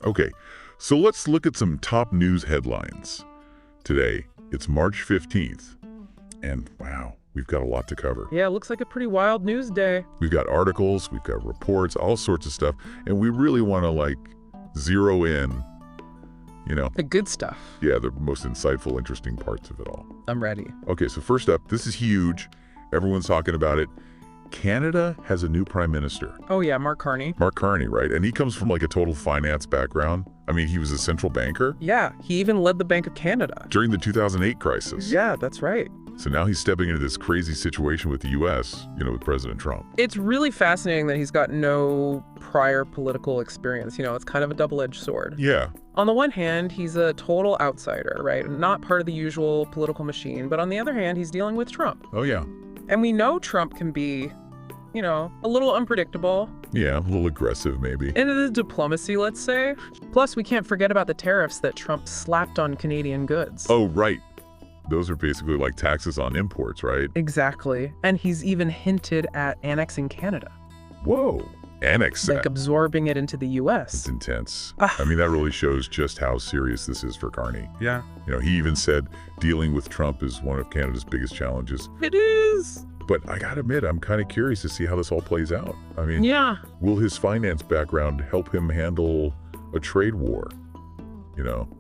Okay, so let's look at some top news headlines. Today, it's March 15th, and wow, we've got a lot to cover. Yeah, it looks like a pretty wild news day. We've got articles, we've got reports, all sorts of stuff, and we really want to, zero in, The good stuff. yeah, the most insightful, interesting parts of it all. I'm ready. Okay, so first up, this is huge. Everyone's talking about it. Canada has a new prime minister. Oh yeah, Mark Carney. Mark Carney, right? And he comes from a total finance background. I mean, he was a central banker Yeah, he even led the Bank of Canada. during the 2008 crisis. Yeah, that's right. So now he's stepping into this crazy situation with the U.S., with President Trump. It's really fascinating that he's got no prior political experience. It's kind of a double-edged sword. Yeah, On the one hand, he's a total outsider, right? Not part of the usual political machine. But on the other hand, he's dealing with Trump. oh yeah. And we know Trump can be, a little unpredictable. Yeah, a little aggressive maybe. In the diplomacy, let's say. Plus, we can't forget about the tariffs that Trump slapped on Canadian goods. Oh, right. Those are basically like taxes on imports, right? Exactly. And he's even hinted at annexing Canada. Whoa. Annex that. Like absorbing it into the It's U.S. intense. Ah. I mean, that really shows just how serious this is for Carney. Yeah. He even said dealing with Trump is one of Canada's biggest challenges. It is. But I gotta admit, I'm kind of curious to see how this all plays out. I mean, Yeah. will his finance background help him handle a trade war?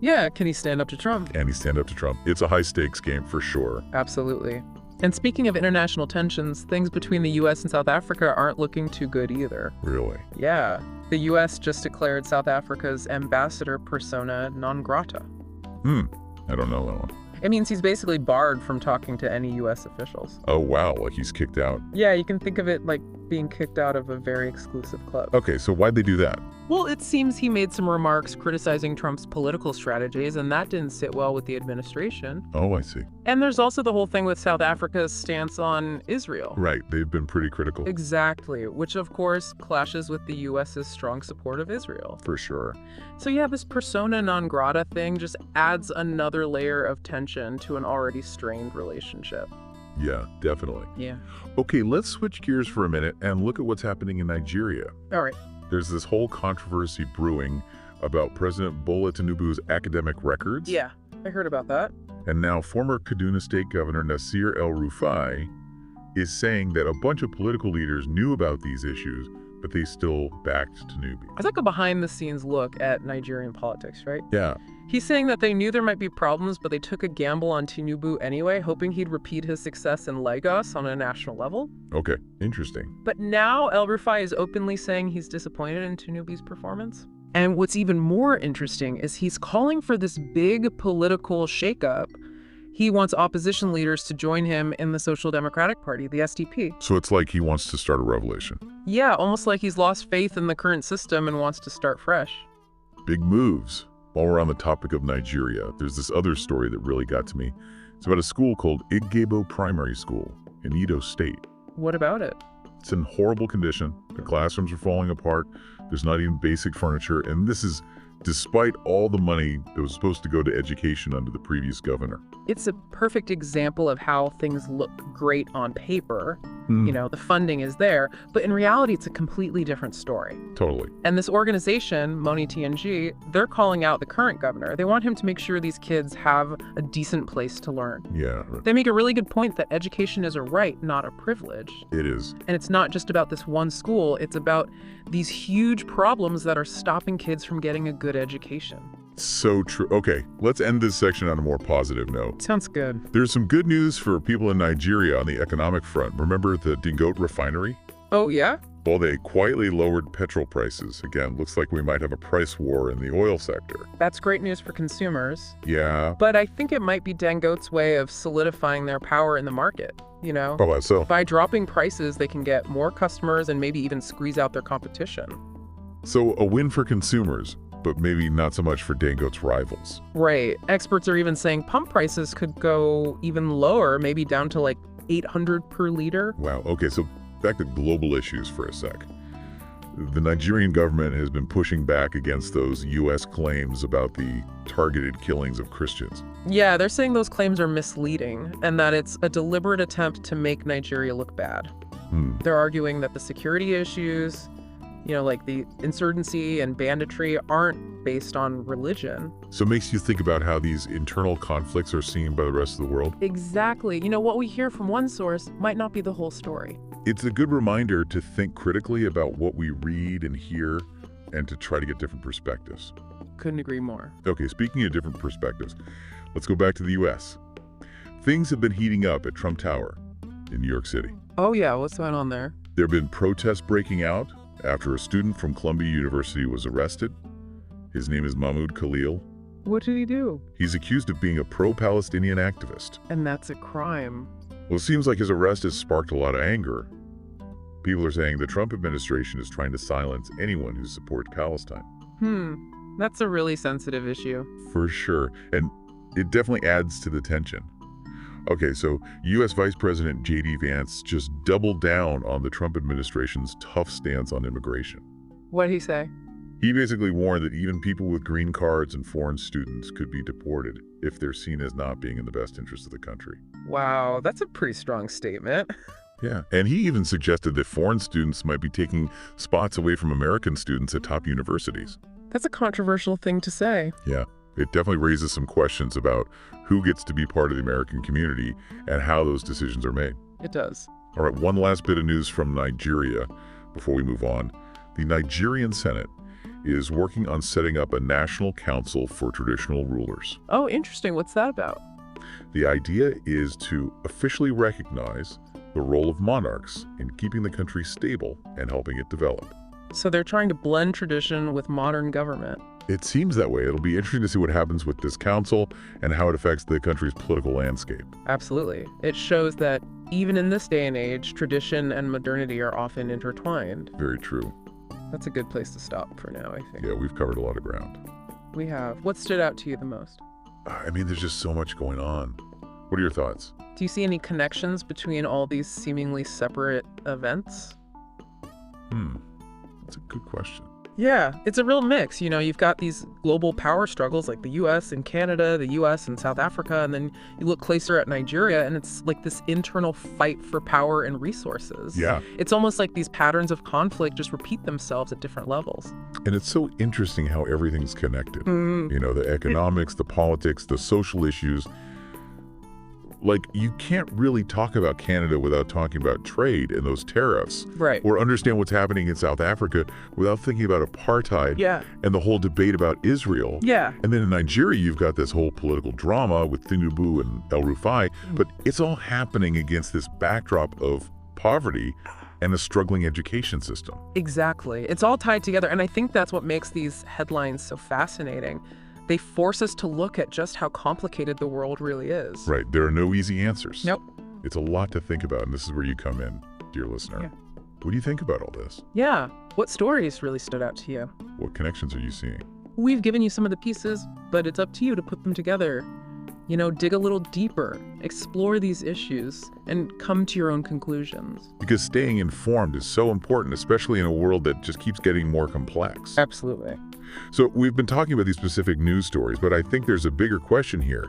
Yeah, can he stand up to Trump? Can he stand up to Trump? It's a high-stakes game for sure. Absolutely. And speaking of international tensions, things between the U.S. and South Africa aren't looking too good either. Really? Yeah. The U.S. just declared South Africa's ambassador persona non grata. I don't know that one. It means he's basically barred from talking to any U.S. officials. Oh, wow, like he's kicked out. Yeah, you can think of it like being kicked out of a very exclusive club. Okay, so why'd they do that? Well, it seems he made some remarks criticizing Trump's political strategies, and that didn't sit well with the administration. Oh, I see. And there's also the whole thing with South Africa's stance on Israel. Right, they've been pretty critical. Exactly, which of course clashes with the U.S.'s strong support of Israel. For sure. So yeah, this persona non grata thing just adds another layer of tension to an already strained relationship. Yeah, definitely. Yeah. Okay, let's switch gears for a minute and look at what's happening in Nigeria. All right. There's this whole controversy brewing about President Bola Tinubu's academic records. Yeah, I heard about that. And now former Kaduna State Governor Nasir El Rufai is saying that a bunch of political leaders knew about these issues, but they still backed Tinubu. It's like a behind-the-scenes look at Nigerian politics, right? Yeah. He's saying that they knew there might be problems, but they took a gamble on Tinubu anyway, hoping he'd repeat his success in Lagos on a national level. Okay, interesting. But now El Rufai is openly saying he's disappointed in Tinubu's performance. And what's even more interesting is he's calling for this big political shakeup. He wants opposition leaders to join him in the Social Democratic Party, the SDP. So it's like he wants to start a revolution. Yeah, almost like he's lost faith in the current system and wants to start fresh. Big moves. While we're on the topic of Nigeria, there's this other story that really got to me. It's about a school called Igebo Primary School in Edo State. What about it? It's in horrible condition. The classrooms are falling apart. There's not even basic furniture. And this is despite all the money that was supposed to go to education under the previous governor. It's a perfect example of how things look great on paper. The funding is there, but in reality, it's a completely different story. Totally. And this organization, Moni TNG, they're calling out the current governor. They want him to make sure these kids have a decent place to learn. Yeah, They make a really good point that education is a right, not a privilege. it is. And it's not just about this one school, it's about these huge problems that are stopping kids from getting a good education. So true. Okay, let's end this section on a more positive note. Sounds good. There's some good news for people in Nigeria on the economic front. Remember the Dangote refinery? Oh, yeah? Well, they quietly lowered petrol prices. Again, looks like we might have a price war in the oil sector. That's great news for consumers. Yeah. But I think it might be Dangote's way of solidifying their power in the market, Oh, how so? By dropping prices, they can get more customers and maybe even squeeze out their competition. So a win for consumers, but maybe not so much for Dangote's rivals. Right. Experts are even saying pump prices could go even lower, maybe down to like $800 per liter. Wow. Okay, so back to global issues for a sec. The Nigerian government has been pushing back against those U.S. claims about the targeted killings of Christians. Yeah, they're saying those claims are misleading and that it's a deliberate attempt to make Nigeria look bad. They're arguing that the security issues, Like the insurgency and banditry aren't based on religion. So it makes you think about how these internal conflicts are seen by the rest of the world. Exactly. What we hear from one source might not be the whole story. It's a good reminder to think critically about what we read and hear and to try to get different perspectives. Couldn't agree more. Okay, speaking of different perspectives, let's go back to the U.S. Things have been heating up at Trump Tower in New York City. Oh yeah, what's going on there? There have been protests breaking out after a student from Columbia University was arrested. His name is Mahmoud Khalil. What did he do? He's accused of being a pro-Palestinian activist. And that's a crime. Well, it seems like his arrest has sparked a lot of anger. People are saying the Trump administration is trying to silence anyone who supports Palestine. That's a really sensitive issue. For sure. And it definitely adds to the tension. Okay, so U.S. Vice President J.D. Vance just doubled down on the Trump administration's tough stance on immigration. What'd he say? He basically warned that even people with green cards and foreign students could be deported if they're seen as not being in the best interest of the country. Wow, that's a pretty strong statement. Yeah, and he even suggested that foreign students might be taking spots away from American students at top universities. That's a controversial thing to say. Yeah, it definitely raises some questions about who gets to be part of the American community and how those decisions are made. It does. All right, one last bit of news from Nigeria before we move on. The Nigerian Senate is working on setting up a national council for traditional rulers. Oh, interesting. What's that about? The idea is to officially recognize the role of monarchs in keeping the country stable and helping it develop. So they're trying to blend tradition with modern government. It seems that way. It'll be interesting to see what happens with this council and how it affects the country's political landscape. Absolutely. It shows that even in this day and age, tradition and modernity are often intertwined. Very true. That's a good place to stop for now, I think. Yeah, we've covered a lot of ground. We have. What stood out to you the most? I mean, there's just so much going on. What are your thoughts? Do you see any connections between all these seemingly separate events? That's a good question. Yeah, it's a real mix. You've got these global power struggles like the U.S. and Canada, the U.S. and South Africa, and then you look closer at Nigeria, and it's like this internal fight for power and resources. Yeah. It's almost like these patterns of conflict just repeat themselves at different levels. And it's so interesting how everything's connected. The economics, the politics, the social issues. Like, you can't really talk about Canada without talking about trade and those tariffs. Right. Or understand what's happening in South Africa without thinking about apartheid and the whole debate about Israel. Yeah. And then in Nigeria, you've got this whole political drama with Tinubu and El Rufai, but it's all happening against this backdrop of poverty and a struggling education system. Exactly. It's all tied together, and I think that's what makes these headlines so fascinating. They force us to look at just how complicated the world really is. Right. There are no easy answers. Nope. It's a lot to think about, and this is where you come in, dear listener. Yeah. What do you think about all this? Yeah. What stories really stood out to you? What connections are you seeing? We've given you some of the pieces, but it's up to you to put them together. Dig a little deeper, explore these issues, and come to your own conclusions. Because staying informed is so important, especially in a world that just keeps getting more complex. Absolutely. So we've been talking about these specific news stories, but I think there's a bigger question here.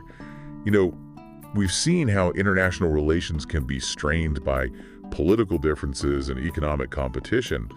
We've seen how international relations can be strained by political differences and economic competition,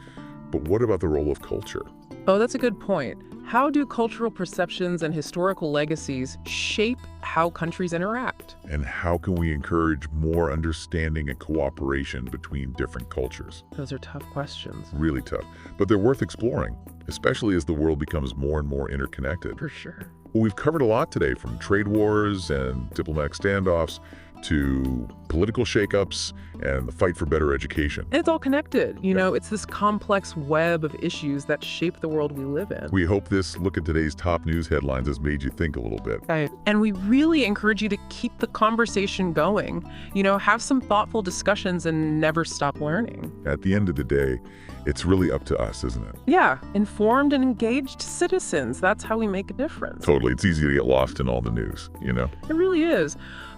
but what about the role of culture? Oh, that's a good point. How do cultural perceptions and historical legacies shape how countries interact? And how can we encourage more understanding and cooperation between different cultures? Those are tough questions. Really tough, but they're worth exploring, especially as the world becomes more and more interconnected. For sure. Well, we've covered a lot today, from trade wars and diplomatic standoffs to political shakeups and the fight for better education. And it's all connected. It's this complex web of issues that shape the world we live in. We hope this look at today's top news headlines has made you think a little bit. Right. And we really encourage you to keep the conversation going. Have some thoughtful discussions and never stop learning. At the end of the day, it's really up to us, isn't it? Yeah. Informed and engaged citizens. That's how we make a difference. Totally. It's easy to get lost in all the news, It really is.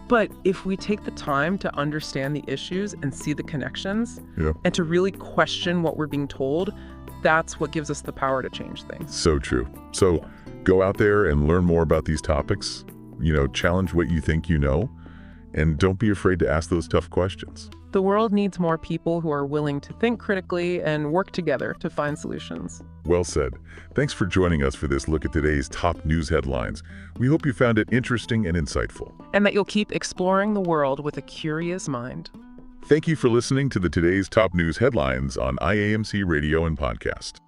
But if we take the time to understand the issues and see the connections, and to really question what we're being told, that's what gives us the power to change things. So true. So go out there and learn more about these topics, challenge what you think you know, and don't be afraid to ask those tough questions. The world needs more people who are willing to think critically and work together to find solutions. Well said. Thanks for joining us for this look at today's top news headlines. We hope you found it interesting and insightful. And that you'll keep exploring the world with a curious mind. Thank you for listening to the Today's Top News Headlines on IAMC Radio and Podcast.